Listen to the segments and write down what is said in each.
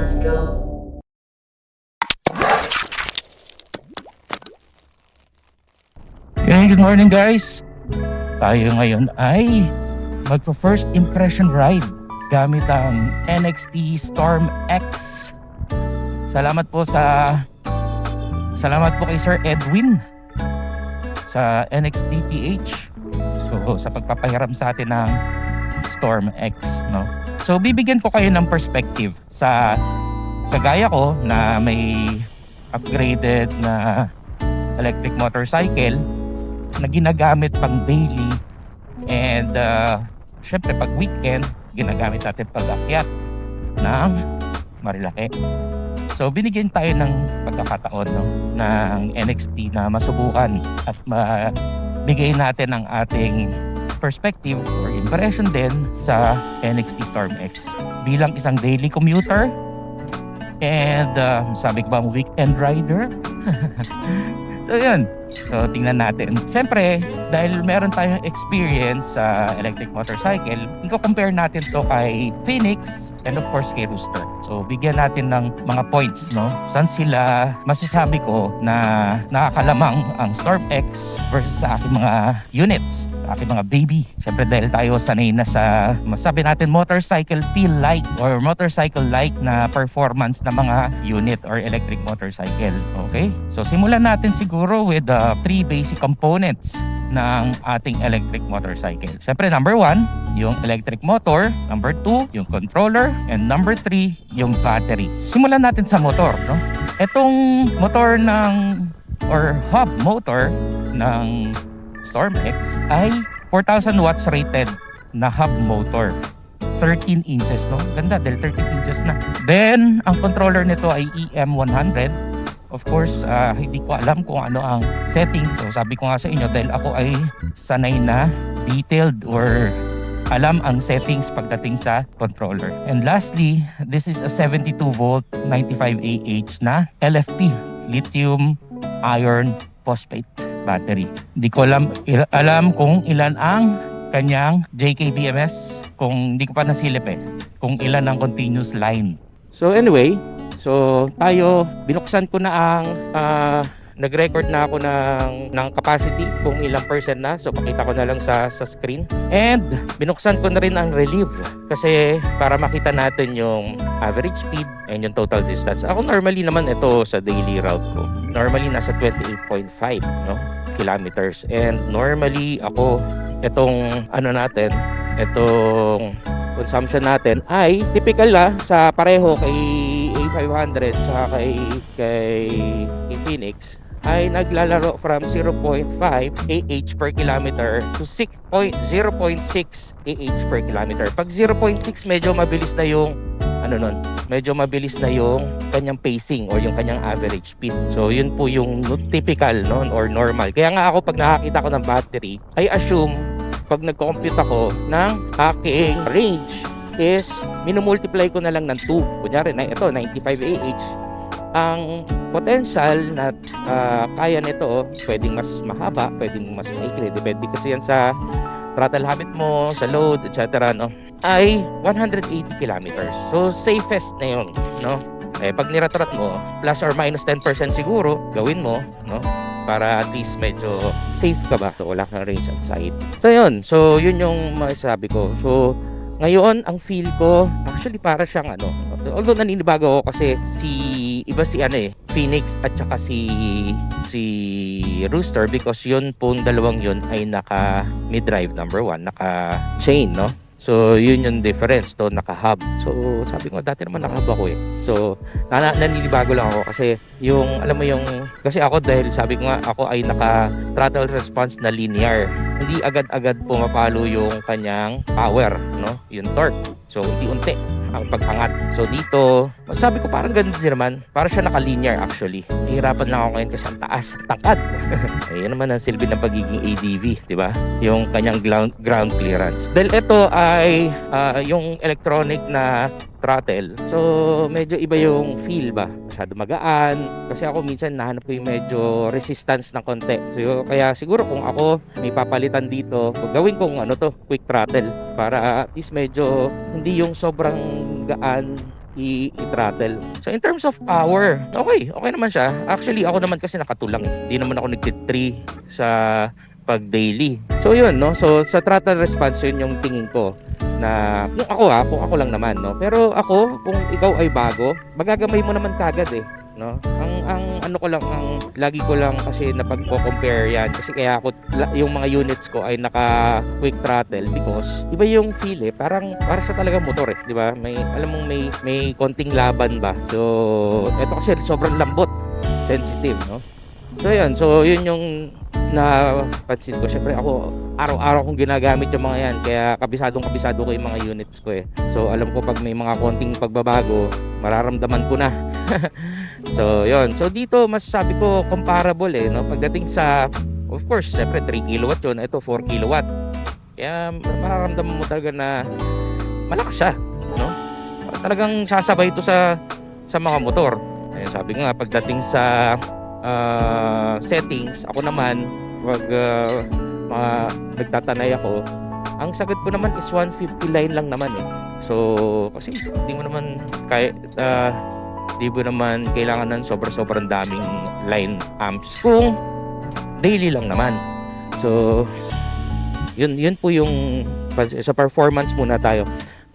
let's go. Okay, good morning guys. Tayo ngayon ay magpo-first impression ride gamit ang NXT Storm X. Salamat po kay Sir Edwin sa NXT PH. So sa pagpapahiram sa atin ng Storm X, no. So bibigyan ko kayo ng perspective sa kagaya ko na may upgraded na electric motorcycle na ginagamit pang daily and syempre pag weekend ginagamit natin pag akyat ng Marilake. So binigyan tayo ng pagkakataon, no, ng NXT na masubukan at mabigay natin ang ating perspective or impression din sa NXT Storm X bilang isang daily commuter and sabi ko ba weekend rider. So yun. So tingnan natin. Siyempre, dahil meron tayong experience sa electric motorcycle, i-compare natin to kay Phoenix and of course kay Rooster. So bigyan natin ng mga points, no? Saan sila masasabi ko na nakakalamang ang Storm X versus sa aking mga units, aking mga baby. Siyempre dahil tayo sanay na sa masabi natin motorcycle feel like or motorcycle like na performance ng mga unit or electric motorcycle. Okay? So simulan natin siguro with the 3 basic components ng ating electric motorcycle. Siyempre number 1, yung electric motor, number 2, yung controller, and number 3, yung battery. Simulan natin sa motor, no? Etong motor ng or hub motor ng Storm X ay 4,000 watts rated na hub motor. 13 inches, no? Ganda dahil 13 inches na. Then, ang controller nito ay EM100. Of course, hindi ko alam kung ano ang settings. So sabi ko nga sa inyo dahil ako ay sanay na detailed or alam ang settings pagdating sa controller. And lastly, this is a 72 volt 95 AH na LFP, lithium iron phosphate battery. Hindi ko alam kung ilan ang kanyang JKBMS, kung hindi ko pa nasilip kung ilan ang continuous line. So anyway, so tayo, binuksan ko na ang nag-record na ako ng capacity kung ilang percent na. So pakita ko na lang sa screen. And binuksan ko na rin ang relief kasi para makita natin yung average speed and yung total distance. Ako normally naman ito sa daily route ko. Normally nasa 28.5 no kilometers. And normally ako itong itong consumption natin ay typical sa pareho kay A500 sa kay Phoenix ay naglalaro from 0.5 AH per kilometer to 0.6 AH per kilometer. Pag 0.6 medyo mabilis na yung medyo mabilis na yung kanyang pacing or yung kanyang average speed. So yun po yung typical or normal. Kaya nga ako pag nakakita ko ng battery, I assume pag nag-compute ako ng aking range is minumultiply ko na lang ng 2. Kunyari na ito 95 AH. Ang potential na kaya nito pwedeng mas mahaba, pwedeng mas maikli, depende kasi yan sa throttle habit mo, sa load, etc. no, ay 180 kilometers. So safest na yun, no? Pag niratrat mo, plus or minus 10% siguro, gawin mo, no? Para at least medyo safe ka ba? So wala kang range anxiety. So yun, yun yung masasabi ko. So ngayon, ang feel ko, actually para siyang although naninibago ako kasi Phoenix at saka si Rooster because yun pong dalawang yun ay naka mid-drive number 1, naka chain, no? So yun yung difference to naka-hub. So sabi ko dati naman naka-hub ako So naninibago lang ako kasi yung alam mo yung kasi ako dahil sabi ko nga ako ay naka throttle response na linear. Hindi agad-agad pumapalo yung kanyang power, no? Yung torque. So unti-unti ang pag-angat. So dito, masabi ko parang ganun din naman. Para siya naka-linear actually. Nahihirapan lang ako ngayon kasi ang taas, tangkad. Ayan naman ang silbi ng pagiging ADV, di ba? Yung kanyang ground clearance. Dahil ito ay yung electronic na throttle. So, medyo iba yung feel ba? Masyado magaan. Kasi ako minsan nahanap ko yung medyo resistance ng konti. So, kaya siguro kung ako may papalitan dito, gawin kong quick throttle para at least medyo hindi yung sobrang gaan i-throttle. So in terms of power, okay naman siya. Actually, ako naman kasi nakatulang. Hindi naman ako nag-3 sa pag daily. So yun, no? So sa throttle response, yun yung tingin ko na kung ako lang naman, no? Pero ako, kung ikaw ay bago, magagamay mo naman kagad eh, no? Ang ano ko lang, ang lagi ko lang kasi napagko-compare yan kasi kaya ako yung mga units ko ay naka quick throttle because iba yung feel eh, parang para sa talagang motor eh, di ba? May alam mong may konting laban ba. So eto kasi sobrang lambot, sensitive, no? So yun yung napansin ko. Syempre ako araw-araw kong ginagamit yung mga yan, kaya kabisado ko yung mga units ko eh. So alam ko pag may mga konting pagbabago, mararamdaman ko na. So yun, so dito masasabi ko comparable eh, no? Pagdating sa, of course, syempre 3 kilowatt yun, ito 4 kilowatt. Kaya mararamdaman mo talaga na malakas siya, no? Talagang sasabay ito sa mga motor. Kaya sabi nga pagdating sa settings, ako naman pag mga nagtatanay ako, ang sagot ko naman is 150 line lang naman eh. So kasi hindi mo naman di mo naman kailangan ng sobrang daming line amps kung daily lang naman. So yun po yung sa performance muna tayo.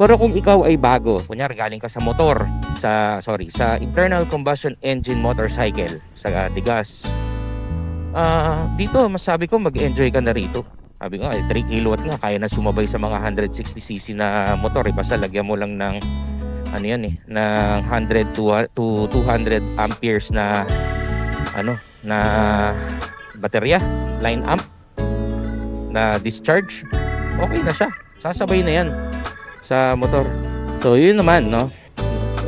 Pero kung ikaw ay bago, kunyari galing ka sa motor, sa internal combustion engine motorcycle, sa Digas, dito masabi ko mag-enjoy ka na rito. Sabi ko 3 kilowatt nga, kaya na sumabay sa mga 160cc na motor. Basta lagyan mo lang ng ano yan eh, ng 100 to 200 amperes na na baterya, line amp na discharge. Okay na siya, sasabay na yan sa motor. So yun naman, no,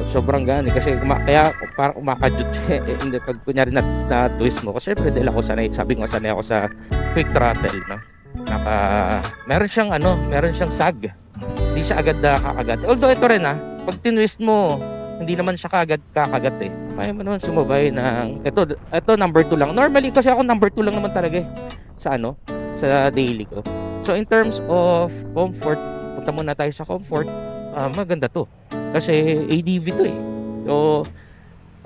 sobrang gaan eh, kasi kaya parang umakadjut hindi pag kunyari na twist mo, kasi syempre dahil ako sanay ako sa quick throttle, no. Meron siyang sag, hindi siya agad kakagat. Although ito rin pag tinwist mo, hindi naman siya kakagat eh. Kaya mo naman sumabay ng ito number 2 lang. Normally kasi ako number 2 lang naman talaga eh sa daily ko. So in terms of comfort, punta muna tayo sa comfort. Maganda to kasi ADV to eh. So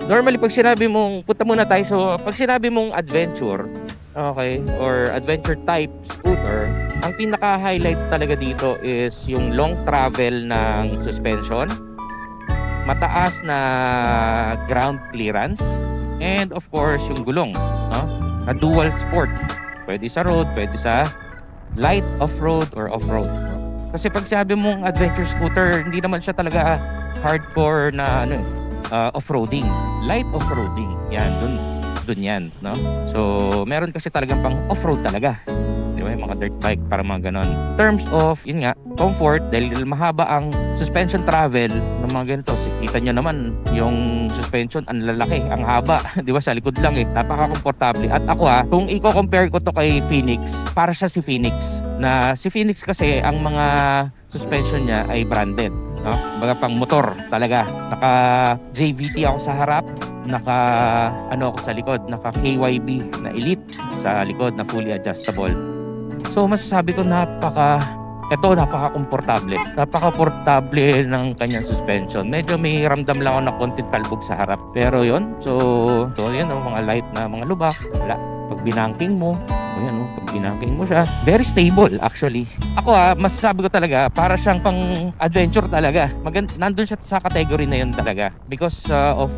normally pag sinabi mong punta muna tayo, so pag sinabi mong adventure, okay, or adventure type scooter, ang pinaka-highlight talaga dito is yung long travel ng suspension, mataas na ground clearance, and of course yung gulong, no? Na dual sport. Pwede sa road, pwede sa light off-road or off-road, no? Kasi pag sabi mong adventure scooter, hindi naman siya talaga hardcore na off-roading. Light off-roading. Yan, dun yan, no? So, meron kasi talagang pang off-road talaga. Di ba? Yung mga dirt bike, para mga ganon. In terms of, yun nga, comfort, dahil mahaba ang suspension travel ng mga ganito. Kita nyo naman, yung suspension, ang lalaki, ang haba. Di ba? Sa likod lang eh. Napaka-komportable. At ako kung i-compare ko to kay Phoenix, para siya si Phoenix. Si Phoenix kasi, ang mga suspension niya ay branded. No? Baga pang motor talaga. Naka JVT ako sa harap, naka ako sa likod, naka KYB na Elite sa likod na fully adjustable. So masasabi ko napaka-komportable. Napaka-komportable ng kanyang suspension. Medyo may ramdam lang ako na konting talbog sa harap. Pero yun, so yun mga light na mga lubak. Wala. Pag binangking mo, pag binangking mo siya, very stable actually. Ako masasabi ko talaga, para siyang pang adventure talaga. Nandun siya sa category na yun talaga. Because of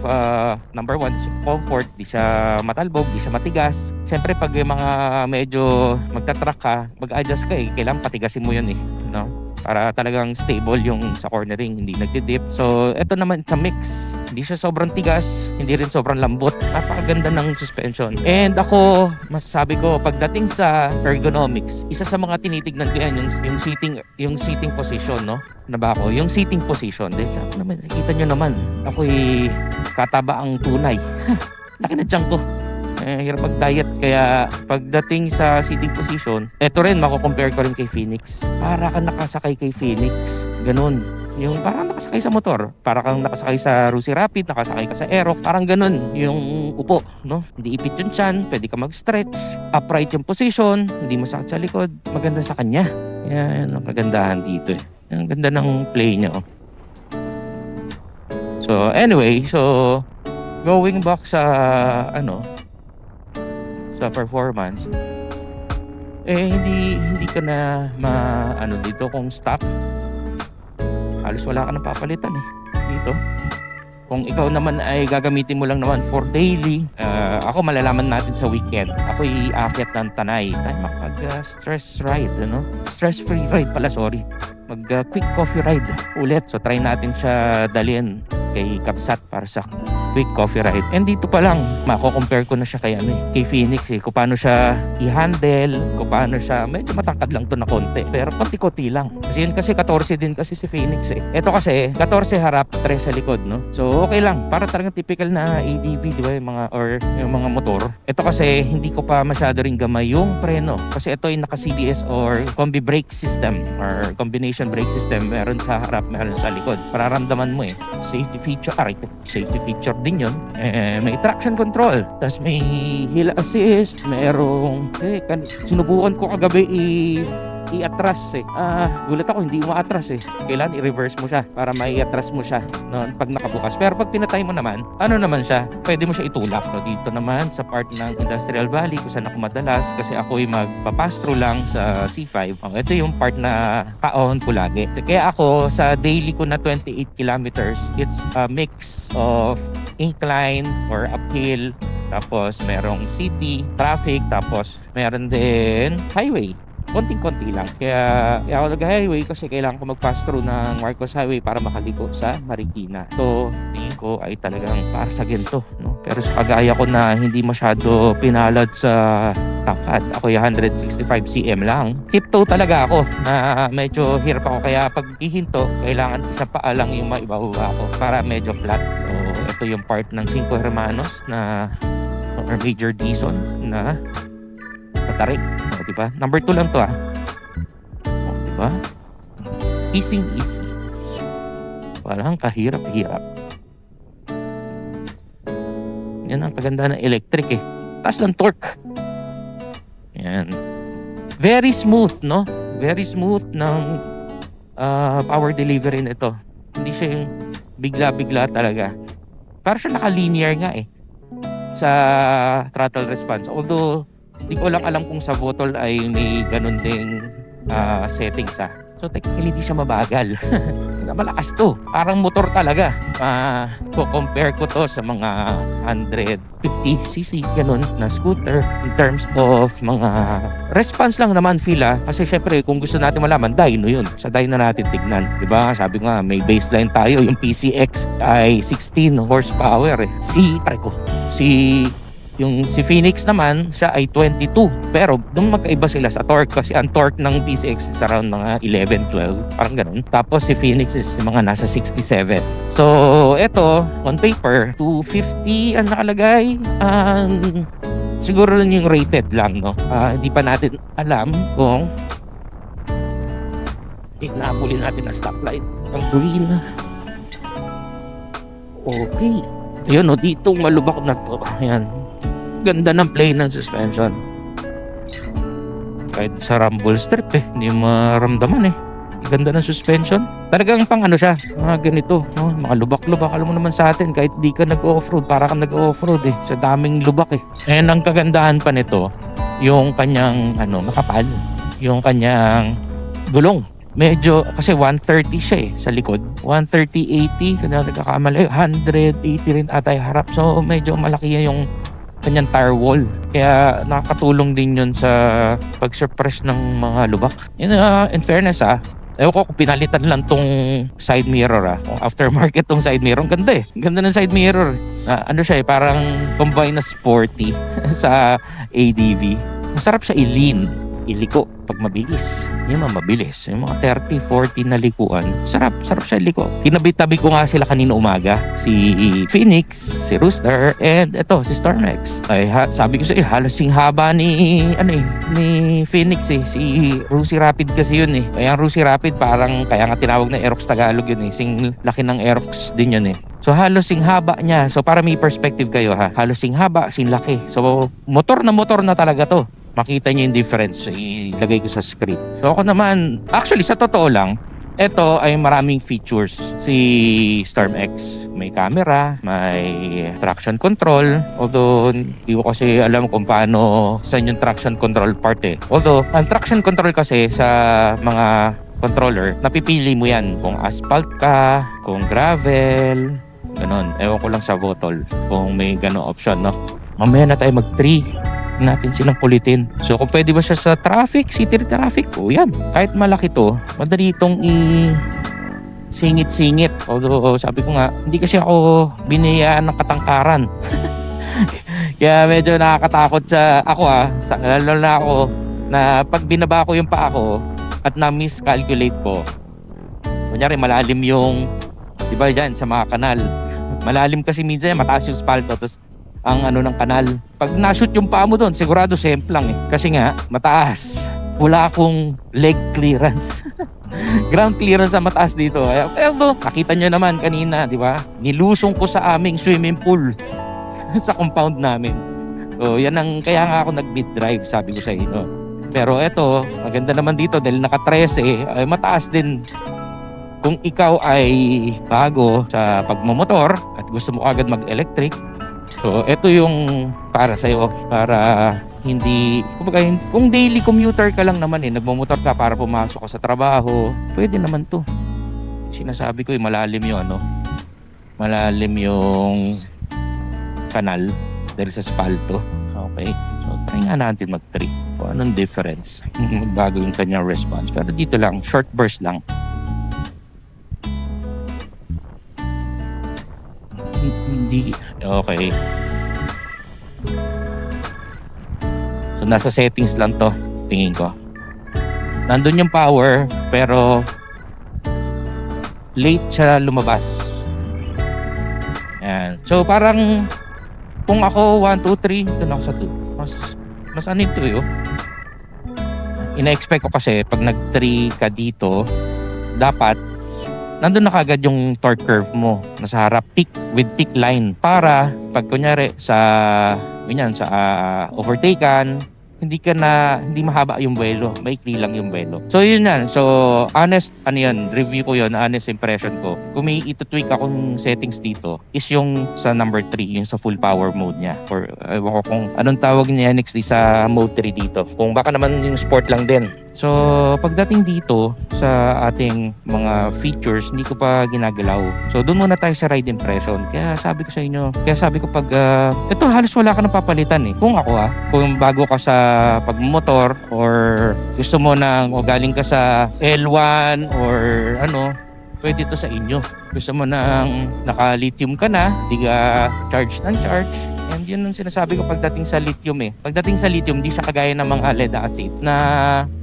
number 1, comfort, di siya matalbog, di siya matigas. Siyempre pag mga medyo magta-track ka, mag-adjust ka kailangan patigasin mo yun no? Para talagang stable yung sa cornering, hindi nagdidip. So ito naman sa mix, hindi siya sobrang tigas, hindi rin sobrang lambot. Napakaganda ng suspension. And ako, masasabi ko, pagdating sa ergonomics, isa sa mga tinitignan ko yan, yung seating position, no? Na ba ako? Yung seating position. Nakita nyo naman, ako'y kataba ang tunay. Laki na tiyan ko. Hirap mag-diet, kaya pagdating sa seating position, eto rin, mako-compare ko rin kay Phoenix. Para kang nakasakay kay Phoenix, ganun. Yung parang nakasakay sa motor, para kang nakasakay sa Rusi Rapid, nakasakay ka sa Aerox, parang ganun yung upo, no? Hindi ipit yung tiyan, pwede ka mag-stretch, upright yung position, hindi masakit sa likod, maganda sa kanya. Yan ang kagandahan dito Ang ganda ng play niya, So anyway, so going back sa sa performance, hindi ka na dito kung stock, halos wala ka nang papalitan dito. Kung ikaw naman ay gagamitin mo lang naman for daily, ako malalaman natin sa weekend. Ako'y aakyat ng Tanay. Makapag stress ride, stress-free ride pala, sorry. Mag quick coffee ride ulit. So try natin siya dalhin kay Kapsat para sa quick coffee ride. And dito pa lang, mako-compare ko na siya kay Phoenix kung paano siya i-handle, kung paano siya, medyo matangkad lang to na konti, pero konti-konti lang. Kasi yun kasi 14 din kasi si Phoenix Ito kasi 14 harap, 3 sa likod, So okay lang, para talagang typical na ADV, di ba, yung mga motor. Ito kasi hindi ko pa masyado rin gamay yung preno kasi ito ay naka-CBS or combi brake system or combination brake system. Meron sa harap, meron sa likod. Pararamdaman mo safety feature din yun. May traction control, tapos may hill assist, merong sinubukan ko kagabi i-atras gulat ako, hindi umaatras kailan i-reverse mo siya para mai-atras mo siya pag nakabukas. Pero pag pinatay mo naman, naman siya, pwede mo siya itulak. So dito naman sa part ng Industrial Valley kung saan ako madalas, kasi ako'y magpa-pass through lang sa C5. Ito yung part na kaon ko lagi. So, kaya ako sa daily ko na 28 kilometers, it's a mix of incline or uphill, tapos merong city traffic, tapos meron din highway. Konting-konti lang. Kaya ako nag-highway kasi kailangan ko mag-pass through ng Marcos Highway para makaliko sa Marikina. So, tingin ko ay talagang para sa ginto, Pero sa kagaya ko na hindi masyado pinalad sa tangkad, ako yung 165 cm lang. Tiptoe talaga ako na medyo hirap ako. Kaya pag ihinto, kailangan isa paa lang yung maibababa ko para medyo flat. So, ito yung part ng Cinco Hermanos na or Major Dizon na patarik. Diba? Number 2 lang to diba? Easy. Walang kahirap-hirap. Yan ang kaganda ng electric taas ng torque. Yan. Very smooth, Very smooth ng power delivery nito. Hindi siya yung bigla-bigla talaga. Parang siya naka-linear nga sa throttle response. Although di ko lang alam kung sa Votol ay may ganun ding settings So technically di siya mabagal. Malakas to. Parang motor talaga. Compare ko to sa mga 150cc ganun na scooter in terms of mga response lang naman feel Kasi syempre kung gusto natin malaman, dyno yun. Sa dyno natin tignan. Diba? Sabi nga may baseline tayo. Yung PCX ay 16 horsepower Yung si Phoenix naman, siya ay 22. Pero doon magkaiba sila sa torque kasi ang torque ng PCX is around mga 11, 12. Parang ganun. Tapos si Phoenix is mga nasa 67. So, eto, on paper, 250 ang nakalagay. Siguro lang yung rated lang, hindi pa natin alam kung hinabulin natin ang stoplight. Ang green. Okay. Ayun, dito malubak na to. Ayan. Ganda ng play ng suspension. Kahit sa rumble strip hindi maramdaman Ganda ng suspension. Talagang pang siya, ganito, mga lubak-lubak. Alam mo naman sa atin, kahit di ka nag-offroad, para kang nag-offroad sa daming lubak And ang kagandahan pa nito, yung kanyang makapal, yung kanyang gulong. Medyo, kasi 130 siya sa likod. 130-80, kaya nagkakamali, 180 rin ata yung harap. So medyo malaki yung kanyang tire wall. Kaya nakakatulong din yun sa pag-suppress ng mga lubak. In fairness ewan ko kung pinalitan lang tong side mirror Kung aftermarket tong side mirror, ang ganda Ganda ng side mirror. Siya parang combine na sporty sa ADV. Masarap siya iliko pag mabilis. Yung mga mabilis, yung mga 30-40 na likuan, sarap siya liko. Tinabi-tabi ko nga sila kanina umaga, si Phoenix, si Rooster, and eto si Stormex. Ay sabi ko sa halos sing haba ni Phoenix si Rusi Rapid kasi yun Kaya ang Rusi Rapid parang kaya nga tinawag na Aerox Tagalog yun sing laki ng Aerox din yun So halos sing haba niya. So para may perspective kayo halos sing haba, sing laki. So motor na talaga to. Makita niyo yung difference. Ilagay ko sa screen. So ako naman, actually sa totoo lang, ito ay maraming features. Si Storm X may camera, may traction control. Although hindi ko kasi alam kung paano saan yung traction control part eh. Although ang traction control kasi sa mga controller, napipili mo yan kung asphalt ka, kung gravel, ganon. Ewan ko lang sa Votol kung may ganon option, no? Mamaya na tayo mag-3 natin silang kulitin. So kung pwede ba siya sa traffic, city traffic, o yan. Kahit malaki to, madali itong singit-singit. Although sabi ko nga, hindi kasi ako biniyayaan ng katangkaran. Kaya medyo nakakatakot sa ako lalo na ako na pag binaba ko yung paa ko at na-miscalculate ko. Kunyari malalim yung, di ba dyan sa mga kanal, malalim kasi minsan mataas yung spalto, tapos ang ng kanal. Pag na-shoot yung paa mo doon, sigurado semplang eh. Kasi nga, mataas. Wala akong leg clearance. Ground clearance sa mataas dito. Although, nakita nyo naman kanina, di ba? Nilusong ko sa aming swimming pool sa compound namin. So, yan ang, kaya nga ako nag-mid drive, sabi ko sa inyo. Pero eto, maganda naman dito dahil naka-13, ay mataas din. Kung ikaw ay bago sa pagmumotor at gusto mo agad mag-electric, so, ito yung para sa'yo, para hindi, kung daily commuter ka lang naman nagmamotor ka para pumasok ka sa trabaho, pwede naman to. Sinasabi ko malalim yung malalim yung kanal dahil sa spalto. Okay, so try nga natin mag-3. Kung anong difference, magbago yung kanyang response. Pero dito lang, short burst lang. Hindi, okay. So nasa settings lang to, tingin ko. Nandun yung power, pero late siya lumabas. Ayan. So parang kung ako 1, 2, 3, doon ako sa 2. Mas ano ito eh. Ina-expect ko kasi pag nag-3 ka dito, dapat nandun na kagad yung torque curve mo nasa harap, peak with peak line, para pag kunyari sa overtaken, hindi mahaba yung buwelo, maikli lang yung buwelo. So yun yan. So honest review ko yun, honest impression ko. Kung may ito-tweak akong settings dito is yung sa number 3, yung sa full power mode niya, or ewan ko kung anong tawag niya NXT sa mode 3 dito, kung baka naman yung sport lang din. So pagdating dito sa ating mga features, hindi ko pa ginagalaw. So doon muna tayo sa ride impression. Kaya sabi ko pag ito halos wala ka nang papalitan eh. Kung ako kung bago ka sa pagmotor or gusto mo o galing ka sa L1 or pwede to sa inyo. Gusto mo naka-lithium ka na, di ka charge ng charge. And yun ang sinasabi ko pagdating sa lithium eh. Pagdating sa lithium, di siya kagaya ng mga lead acid na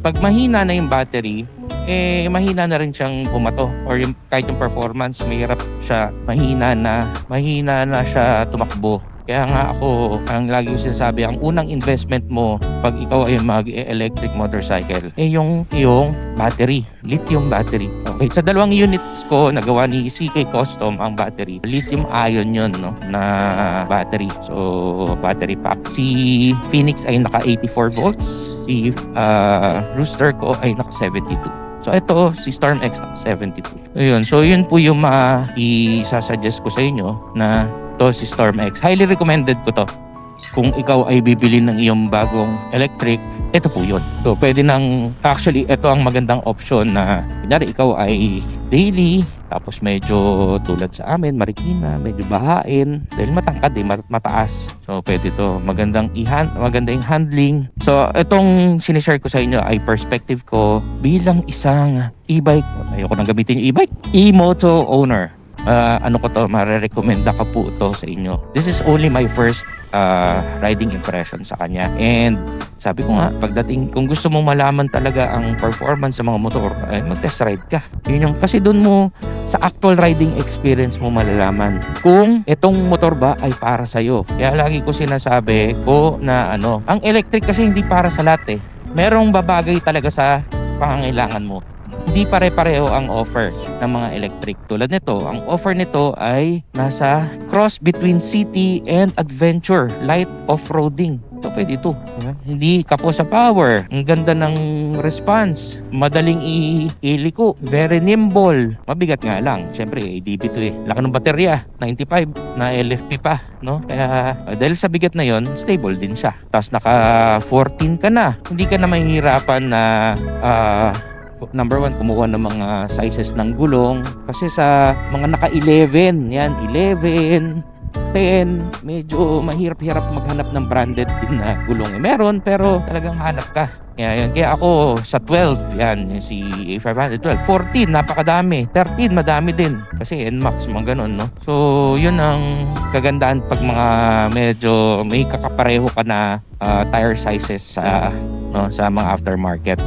pag mahina na yung battery, mahina na rin siyang pumato, or kahit yung performance, mahirap siya, mahina na siya tumakbo. Kaya nga ako, ang lagi ko sinasabi, ang unang investment mo pag ikaw ay mag-electric motorcycle, yung battery, lithium battery. Okay, sa 2 units ko, nagawa ni CK Custom ang battery. Lithium ion yun, na battery. So, battery pack. Si Phoenix ay naka 84 volts. Si Rooster ko ay naka 72. So ito, si Storm X naka 72. Ayun, so yun po yung isasuggest ko sa inyo na to si Storm X. Highly recommended ko to. Kung ikaw ay bibili ng iyong bagong electric, ito po yun. So pwede actually ito ang magandang option na kunyari ikaw ay daily, tapos medyo tulad sa amin, Marikina, medyo bahain, dahil matangkad mataas. So pwede to, magandang handling. So itong sinishare ko sa inyo ay perspective ko bilang isang e-bike, ayoko nang gamitin yung e-bike, e-moto owner. Marerekomenda ka po ito sa inyo. This is only my first riding impression sa kanya. And sabi ko nga, pagdating, kung gusto mong malaman talaga ang performance sa mga motor, mag-test ride ka. Kasi doon mo, sa actual riding experience mo malalaman kung itong motor ba ay para sa'yo. Kaya lagi ko sinasabi ko na ang electric kasi hindi para sa lahat eh. Merong babagay talaga sa pangangailangan mo. Hindi pare-pareho ang offer ng mga electric. Tulad nito, ang offer nito ay nasa cross between city and adventure, light off-roading. ito pwede ito. Diba? Hindi kapo sa power. Ang ganda ng response. Madaling iliko. Very nimble. Mabigat nga lang. Siyempre, ADB to eh. Laki ng baterya. 95 na LFP pa. No? Kaya dahil sa bigat na yon, stable din siya. Tapos naka 14 ka na. Hindi ka na mahihirapan na number one, kumuha ng mga sizes ng gulong. Kasi sa mga naka 11, yan, 11, 10, medyo mahirap-hirap maghanap ng branded din na gulong. Meron, pero talagang hanap ka. Kaya ako sa 12, yan, si A500, 12, 14, napakadami. 13, madami din. Kasi NMAX, mga ganun, no? So, yun ang kagandaan pag mga medyo may kakapareho ka na tire sizes sa mga aftermarket.